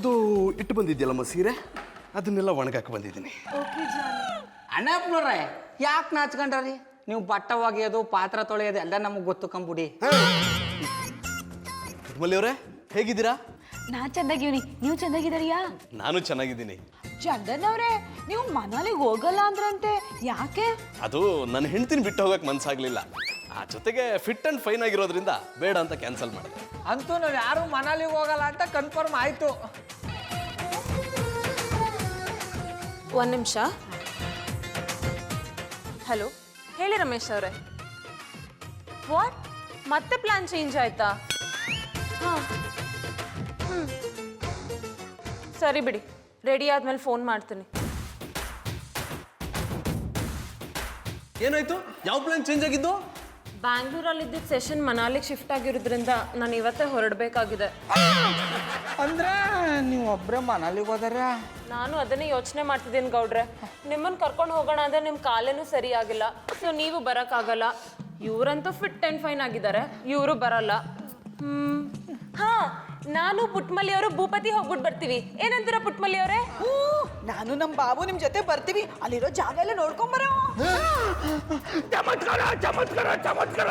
ತೆಗೆದು ಇಟ್ಟು ಬಂದಿದ್ಯಲ್ಲಮ್ಮ ಸೀರೆ ಅದನ್ನೆಲ್ಲ ಒಣಗಾಕಿ ಬಂದಿದ್ದೀನಿ. ಅಣ್ಣಪ್ಪನವ್ರೆ ಯಾಕೆ ನಾಚ್ಕೊಂಡ್ರಿ ನೀವು ಬಟ್ಟ ಒಗೆಯೋದು ಪಾತ್ರ ತೊಳೆಯೋದು ಎಲ್ಲ ನಮಗೆ ಗೊತ್ತು ಕಂಬುಡಿ. ಅವರೇ ಹೇಗಿದ್ದೀರಾ? ನಾ ಚಂದಾಗಿವ್ನಿ, ನೀವು ಚಂದಾಗಿದ್ದೀರಿಯಾ? ನಾನು ಚೆನ್ನಾಗಿದ್ದೀನಿ. ಚಂದನ್ ಅವ್ರೆ, ನೀವು ಮನಾಲಿಗೆ ಹೋಗಲ್ಲ ಅಂದ್ರಂತೆ, ಯಾಕೆ? ಅದು ನನ್ನ ಹೆಂಡ್ತಿನ ಬಿಟ್ಟು ಹೋಗಕ್ಕೆ ಮನ್ಸಾಗ್ಲಿಲ್ಲ. ಆ ಜೊತೆಗೆ ಫಿಟ್ ಅಂಡ್ ಫೈನ್ ಆಗಿರೋದ್ರಿಂದ ಬೇಡ ಅಂತ ಕ್ಯಾನ್ಸಲ್ ಮಾಡಿದೆ. ಅಂತೂ ನಾವು ಯಾರು ಮನಾಲಿಗೆ ಹೋಗಲ್ಲ ಅಂತ ಕನ್ಫರ್ಮ್ ಆಯ್ತು. ಒಂದು ನಿಮಿಷ. ಹಲೋ, ಹೇಳಿ ರಮೇಶ್ ಅವರೇ. ವಾಟ್, ಮತ್ತೆ ಪ್ಲಾನ್ ಚೇಂಜ್ ಆಯ್ತಾ? ಹಾಂ, ಸರಿ ಬಿಡಿ, ರೆಡಿ ಆದ್ಮೇಲೆ ಫೋನ್ ಮಾಡ್ತೀನಿ. ಏನಾಯ್ತು? ಯಾವ ಪ್ಲಾನ್ ಚೇಂಜ್ ಆಗಿದ್ದು? ಬ್ಯಾಂಗ್ಳೂರಲ್ಲಿ ಇದ್ದಿದ್ದ ಸೆಷನ್ ಮನಾಲಿಗೆ ಶಿಫ್ಟ್ ಆಗಿರೋದ್ರಿಂದ ನಾನು ಇವತ್ತೇ ಹೊರಡಬೇಕಾಗಿದೆ. ಅಂದ್ರೆ ನೀವು ಒಬ್ಬರೇ ಮನಾಲಿಗೆ ಹೋದಾರ? ನಾನು ಅದನ್ನೇ ಯೋಚನೆ ಮಾಡ್ತಿದ್ದೀನಿ ಗೌಡ್ರೆ. ನಿಮ್ಮನ್ನು ಕರ್ಕೊಂಡು ಹೋಗೋಣ ಅಂದರೆ ನಿಮ್ಮ ಕಾಲೇನೂ ಸರಿ ಆಗಿಲ್ಲ, ಸೊ ನೀವು ಬರೋಕ್ಕಾಗಲ್ಲ. ಇವರಂತೂ ಫಿಟ್ ಆ್ಯಂಡ್ ಫೈನ್ ಆಗಿದ್ದಾರೆ, ಇವರು ಬರಲ್ಲ. ಹಾಂ, ನಾನು ಪುಟ್ಮಲ್ಲಿ ಅವರು ಭೂಪತಿ ಹೋಗ್ಬಿಟ್ಟು ಬರ್ತೀವಿ. ಏನಂತೀರ ಪುಟ್ಮಲ್ಲಿ ಅವರೇ? ನಾನು ನಮ್ಮ ಬಾಬು ನಿಮ್ಮ ಜೊತೆ ಬರ್ತೀವಿ, ಅಲ್ಲಿರೋ ಜಾಗ ಎಲ್ಲ ನೋಡ್ಕೊಂಬರೋ. ಚಮತ್ಕಾರ ಚಮತ್ಕಾರ ಚಮತ್ಕಾರ.